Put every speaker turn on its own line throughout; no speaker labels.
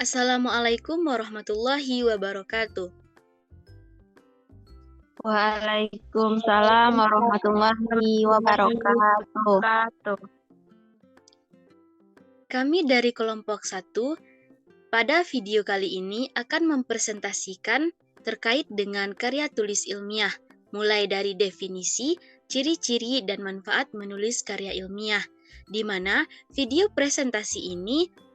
Assalamualaikum warahmatullahi wabarakatuh.
Waalaikumsalam warahmatullahi wabarakatuh.
Kami dari kelompok 1 pada video kali ini akan mempresentasikan terkait dengan karya tulis ilmiah, mulai dari definisi, ciri-ciri, dan manfaat menulis karya ilmiah, di mana video presentasi ini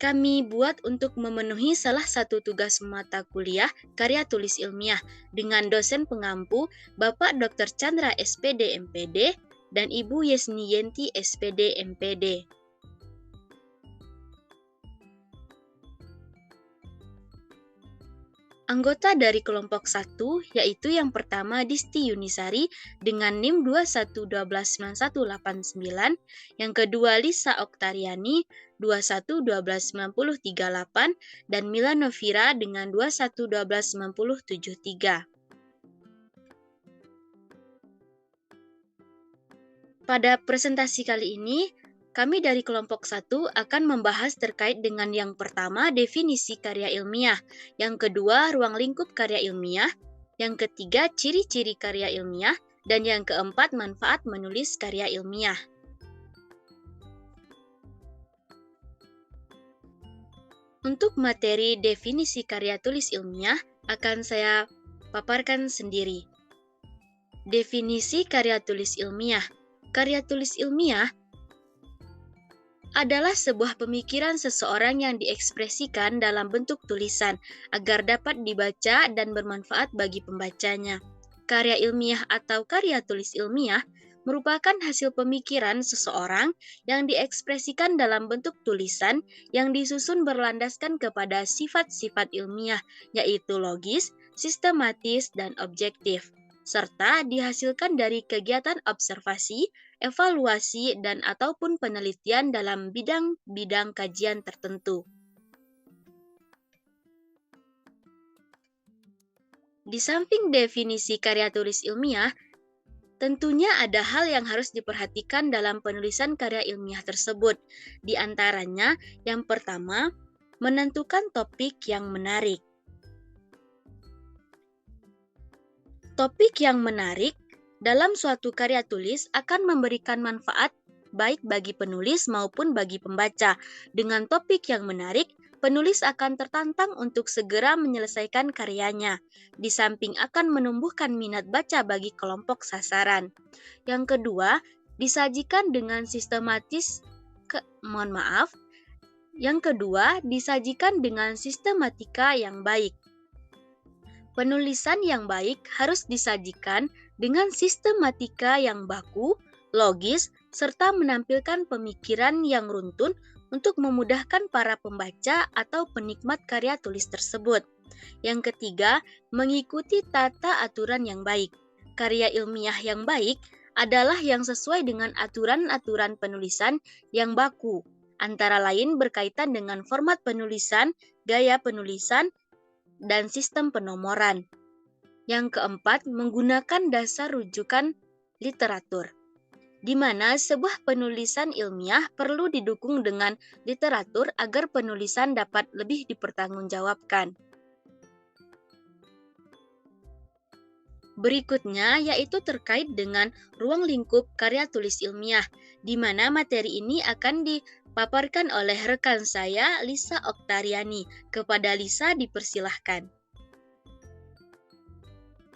kami buat untuk memenuhi salah satu tugas mata kuliah karya tulis ilmiah dengan dosen pengampu Bapak Dr. Chandra SPD MPD dan Ibu Yesni Yenti SPD MPD. Anggota dari kelompok 1 yaitu yang pertama Disti Yunisari dengan NIM 21129189, yang kedua Lisa Oktariani 21129038 dan Mila Novira dengan 21129073. Pada presentasi kali ini, kami dari kelompok 1 akan membahas terkait dengan yang pertama definisi karya ilmiah, yang kedua ruang lingkup karya ilmiah, yang ketiga ciri-ciri karya ilmiah, dan yang keempat manfaat menulis karya ilmiah. Untuk materi definisi karya tulis ilmiah akan saya paparkan sendiri. Definisi karya tulis ilmiah. Karya tulis ilmiah adalah sebuah pemikiran seseorang yang diekspresikan dalam bentuk tulisan agar dapat dibaca dan bermanfaat bagi pembacanya. Karya ilmiah atau karya tulis ilmiah merupakan hasil pemikiran seseorang yang diekspresikan dalam bentuk tulisan yang disusun berlandaskan kepada sifat-sifat ilmiah, yaitu logis, sistematis, dan objektif, serta dihasilkan dari kegiatan observasi, evaluasi, dan ataupun penelitian dalam bidang-bidang kajian tertentu. Di samping definisi karya tulis ilmiah, tentunya ada hal yang harus diperhatikan dalam penulisan karya ilmiah tersebut. Di antaranya, yang pertama, menentukan topik yang menarik. Topik yang menarik dalam suatu karya tulis akan memberikan manfaat baik bagi penulis maupun bagi pembaca. Dengan topik yang menarik, penulis akan tertantang untuk segera menyelesaikan karyanya, di samping akan menumbuhkan minat baca bagi kelompok sasaran. Yang kedua, disajikan dengan disajikan dengan sistematika yang baik. Penulisan yang baik harus disajikan dengan sistematika yang baku, logis, serta menampilkan pemikiran yang runtun untuk memudahkan para pembaca atau penikmat karya tulis tersebut. Yang ketiga, mengikuti tata aturan yang baik. Karya ilmiah yang baik adalah yang sesuai dengan aturan-aturan penulisan yang baku, antara lain berkaitan dengan format penulisan, gaya penulisan, dan sistem penomoran. Yang keempat, menggunakan dasar rujukan literatur, di mana sebuah penulisan ilmiah perlu didukung dengan literatur agar penulisan dapat lebih dipertanggungjawabkan. Berikutnya yaitu terkait dengan ruang lingkup karya tulis ilmiah, di mana materi ini akan dipaparkan oleh rekan saya, Lisa Oktariani. Kepada Lisa dipersilahkan.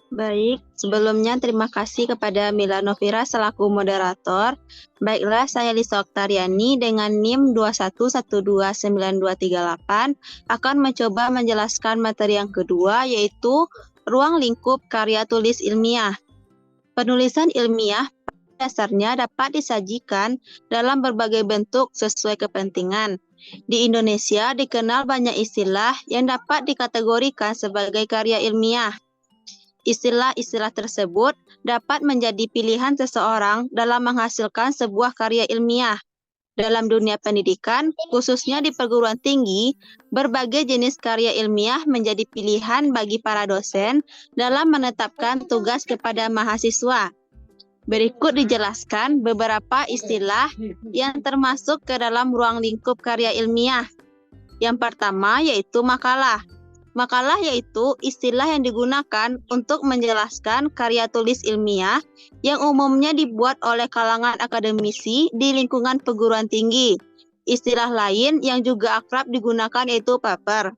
Baik, sebelumnya terima kasih kepada Mila Novira selaku moderator. Baiklah, saya Lisa Oktariani dengan NIM 21129238 akan mencoba menjelaskan materi yang kedua, yaitu ruang lingkup karya tulis ilmiah. Penulisan ilmiah dasarnya dapat disajikan dalam berbagai bentuk sesuai kepentingan. Di Indonesia dikenal banyak istilah yang dapat dikategorikan sebagai karya ilmiah. Istilah-istilah tersebut dapat menjadi pilihan seseorang dalam menghasilkan sebuah karya ilmiah. Dalam dunia pendidikan, khususnya di perguruan tinggi, berbagai jenis karya ilmiah menjadi pilihan bagi para dosen dalam menetapkan tugas kepada mahasiswa. Berikut dijelaskan beberapa istilah yang termasuk ke dalam ruang lingkup karya ilmiah. Yang pertama yaitu makalah. Makalah yaitu istilah yang digunakan untuk menjelaskan karya tulis ilmiah yang umumnya dibuat oleh kalangan akademisi di lingkungan perguruan tinggi. Istilah lain yang juga akrab digunakan yaitu paper.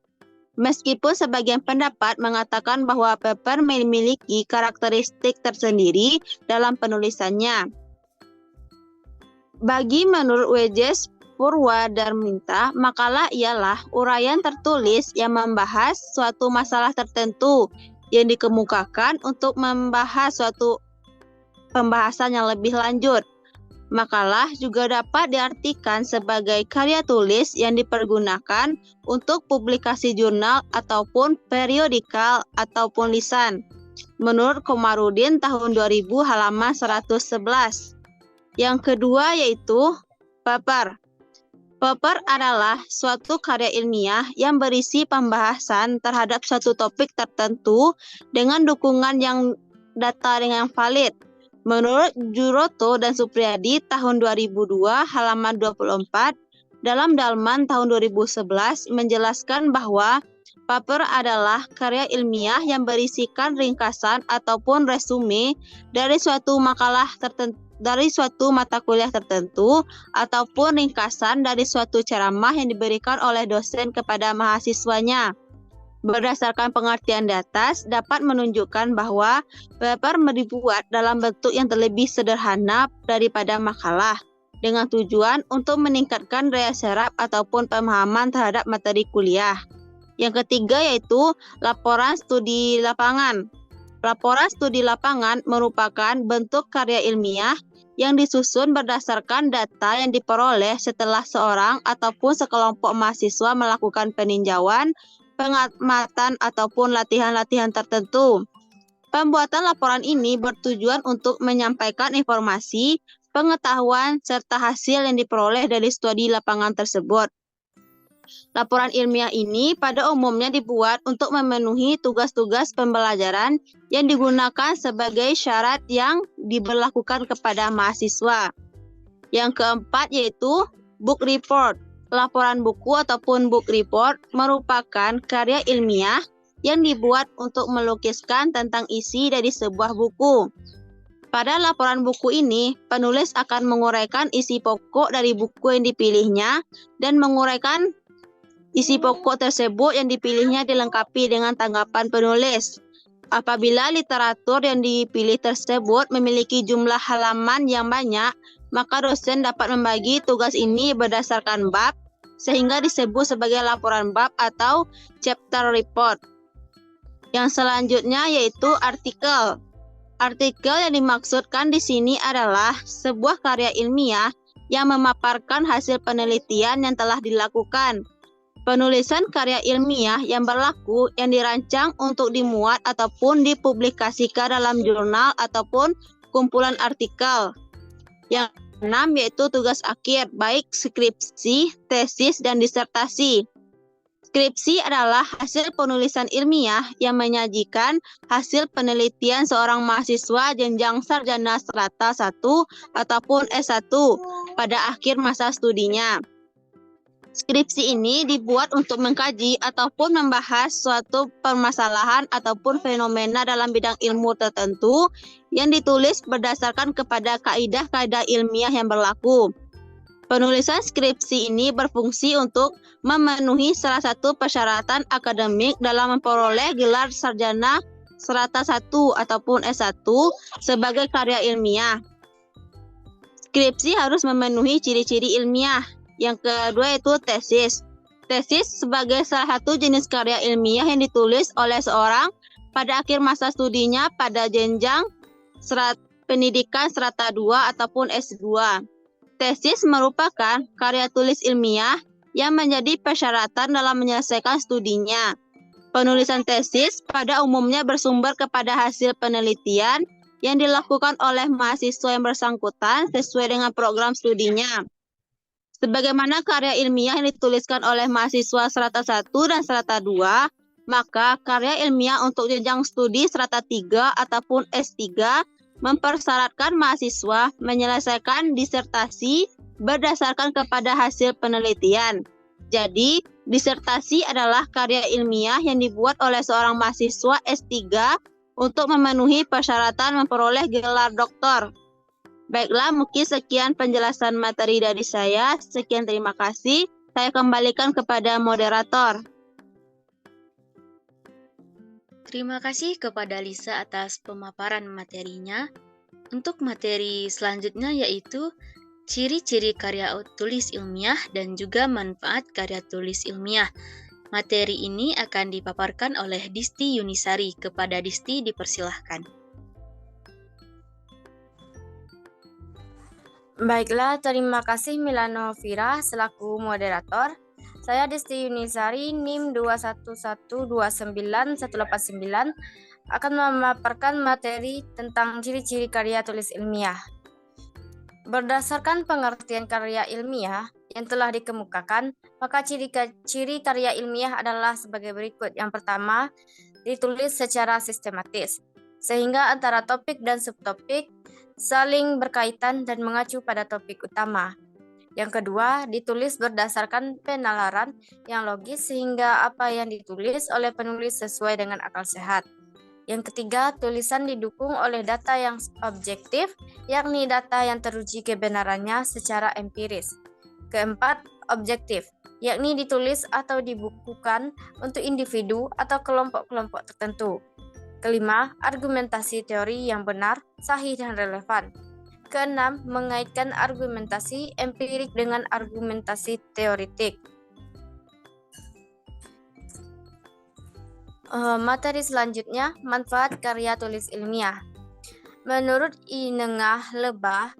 Meskipun sebagian pendapat mengatakan bahwa paper memiliki karakteristik tersendiri dalam penulisannya. Bagi menurut W.J. Purwadarminta, makalah ialah uraian tertulis yang membahas suatu masalah tertentu yang dikemukakan untuk membahas suatu pembahasan yang lebih lanjut. Makalah juga dapat diartikan sebagai karya tulis yang dipergunakan untuk publikasi jurnal ataupun periodikal ataupun lisan. Menurut Komarudin tahun 2000 halaman 111. Yang kedua yaitu paper. Paper adalah suatu karya ilmiah yang berisi pembahasan terhadap suatu topik tertentu dengan dukungan yang data yang valid. Menurut Juroto dan Supriyadi tahun 2002 halaman 24, dalam Dalman tahun 2011 menjelaskan bahwa paper adalah karya ilmiah yang berisikan ringkasan ataupun resume dari suatu makalah tertentu, dari suatu mata kuliah tertentu, ataupun ringkasan dari suatu ceramah yang diberikan oleh dosen kepada mahasiswanya. Berdasarkan pengertian di atas, dapat menunjukkan bahwa paper dibuat dalam bentuk yang terlebih sederhana daripada makalah, dengan tujuan untuk meningkatkan daya serap ataupun pemahaman terhadap materi kuliah. Yang ketiga yaitu laporan studi lapangan. Laporan studi lapangan merupakan bentuk karya ilmiah yang disusun berdasarkan data yang diperoleh setelah seorang ataupun sekelompok mahasiswa melakukan peninjauan, pengamatan, ataupun latihan-latihan tertentu. Pembuatan laporan ini bertujuan untuk menyampaikan informasi, pengetahuan, serta hasil yang diperoleh dari studi lapangan tersebut. Laporan ilmiah ini pada umumnya dibuat untuk memenuhi tugas-tugas pembelajaran yang digunakan sebagai syarat yang diberlakukan kepada mahasiswa. Yang keempat yaitu book report. Laporan buku ataupun book report merupakan karya ilmiah yang dibuat untuk melukiskan tentang isi dari sebuah buku. Pada laporan buku ini, penulis akan menguraikan isi pokok dari buku yang dipilihnya dan menguraikan isi pokok tersebut yang dipilihnya dilengkapi dengan tanggapan penulis. Apabila literatur yang dipilih tersebut memiliki jumlah halaman yang banyak, maka dosen dapat membagi tugas ini berdasarkan bab, sehingga disebut sebagai laporan bab atau chapter report. Yang selanjutnya yaitu artikel. Artikel yang dimaksudkan di sini adalah sebuah karya ilmiah yang memaparkan hasil penelitian yang telah dilakukan. Penulisan karya ilmiah yang berlaku yang dirancang untuk dimuat ataupun dipublikasikan dalam jurnal ataupun kumpulan artikel. Yang keenam yaitu tugas akhir, baik skripsi, tesis, dan disertasi. Skripsi adalah hasil penulisan ilmiah yang menyajikan hasil penelitian seorang mahasiswa jenjang sarjana strata 1 ataupun S1 pada akhir masa studinya. Skripsi ini dibuat untuk mengkaji ataupun membahas suatu permasalahan ataupun fenomena dalam bidang ilmu tertentu yang ditulis berdasarkan kepada kaidah-kaidah ilmiah yang berlaku. Penulisan skripsi ini berfungsi untuk memenuhi salah satu persyaratan akademik dalam memperoleh gelar sarjana strata 1 ataupun S1 sebagai karya ilmiah. Skripsi harus memenuhi ciri-ciri ilmiah. Yang kedua yaitu tesis. Tesis sebagai salah satu jenis karya ilmiah yang ditulis oleh seorang pada akhir masa studinya pada jenjang pendidikan strata 2 ataupun S2. Tesis merupakan karya tulis ilmiah yang menjadi persyaratan dalam menyelesaikan studinya. Penulisan tesis pada umumnya bersumber kepada hasil penelitian yang dilakukan oleh mahasiswa yang bersangkutan sesuai dengan program studinya. Sebagaimana karya ilmiah yang dituliskan oleh mahasiswa strata 1 dan strata 2, maka karya ilmiah untuk jenjang studi strata 3 ataupun S3 mempersyaratkan mahasiswa menyelesaikan disertasi berdasarkan kepada hasil penelitian. Jadi, disertasi adalah karya ilmiah yang dibuat oleh seorang mahasiswa S3 untuk memenuhi persyaratan memperoleh gelar doktor. Baiklah, mungkin sekian penjelasan materi dari saya. Sekian, terima kasih. Saya kembalikan kepada moderator.
Terima kasih kepada Lisa atas pemaparan materinya. Untuk materi selanjutnya yaitu ciri-ciri karya tulis ilmiah dan juga manfaat karya tulis ilmiah. Materi ini akan dipaparkan oleh Disti Yunisari. Kepada Disti dipersilahkan.
Baiklah, terima kasih Milano Vira selaku moderator. Saya Disti Yunisari, NIM 211291989, akan memaparkan materi tentang ciri-ciri karya tulis ilmiah. Berdasarkan pengertian karya ilmiah yang telah dikemukakan, maka ciri karya ilmiah adalah sebagai berikut. Yang pertama, ditulis secara sistematis, sehingga antara topik dan subtopik saling berkaitan dan mengacu pada topik utama. Yang kedua, ditulis berdasarkan penalaran yang logis sehingga apa yang ditulis oleh penulis sesuai dengan akal sehat. Yang ketiga, tulisan didukung oleh data yang objektif, yakni data yang teruji kebenarannya secara empiris. Keempat, objektif, yakni ditulis atau dibukukan untuk individu atau kelompok-kelompok tertentu. Kelima, argumentasi teori yang benar, sahih, dan relevan. Keenam, mengaitkan argumentasi empirik dengan argumentasi teoritik. Materi selanjutnya, manfaat karya tulis ilmiah. Menurut Inengah Lebah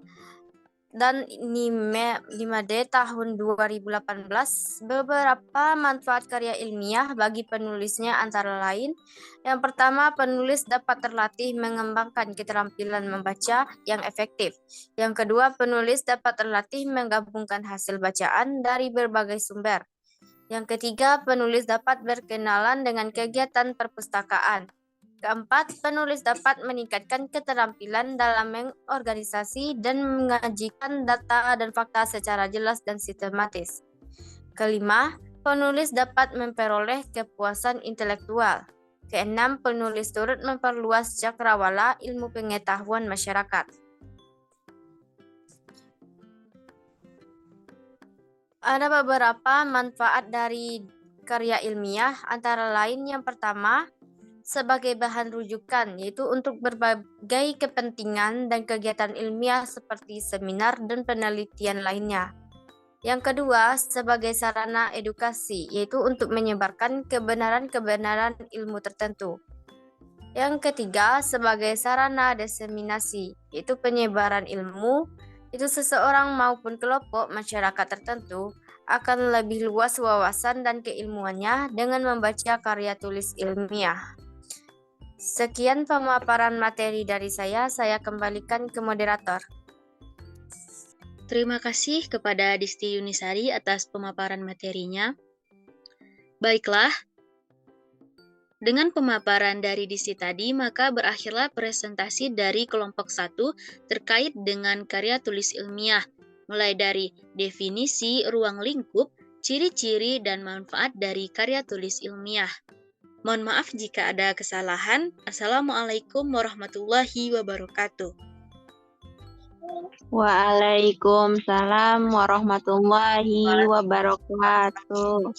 dan Nimade tahun 2018, beberapa manfaat karya ilmiah bagi penulisnya antara lain: yang pertama, penulis dapat terlatih mengembangkan keterampilan membaca yang efektif. Yang kedua, penulis dapat terlatih menggabungkan hasil bacaan dari berbagai sumber. Yang ketiga, penulis dapat berkenalan dengan kegiatan perpustakaan. Keempat, penulis dapat meningkatkan keterampilan dalam mengorganisasi dan mengajikan data dan fakta secara jelas dan sistematis. Kelima, penulis dapat memperoleh kepuasan intelektual. Keenam, penulis turut memperluas cakrawala ilmu pengetahuan masyarakat. Ada beberapa manfaat dari karya ilmiah, antara lain yang pertama, sebagai bahan rujukan, yaitu untuk berbagai kepentingan dan kegiatan ilmiah seperti seminar dan penelitian lainnya. Yang kedua, sebagai sarana edukasi, yaitu untuk menyebarkan kebenaran-kebenaran ilmu tertentu. Yang ketiga, sebagai sarana diseminasi, yaitu penyebaran ilmu, itu seseorang maupun kelompok masyarakat tertentu akan lebih luas wawasan dan keilmuannya dengan membaca karya tulis ilmiah. Sekian pemaparan materi dari saya kembalikan ke moderator.
Terima kasih kepada Disti Yunisari atas pemaparan materinya. Baiklah, dengan pemaparan dari Disti tadi, maka berakhirlah presentasi dari kelompok 1 terkait dengan karya tulis ilmiah, mulai dari definisi, ruang lingkup, ciri-ciri, dan manfaat dari karya tulis ilmiah. Mohon maaf jika ada kesalahan. Assalamualaikum warahmatullahi wabarakatuh.
Waalaikumsalam warahmatullahi wabarakatuh.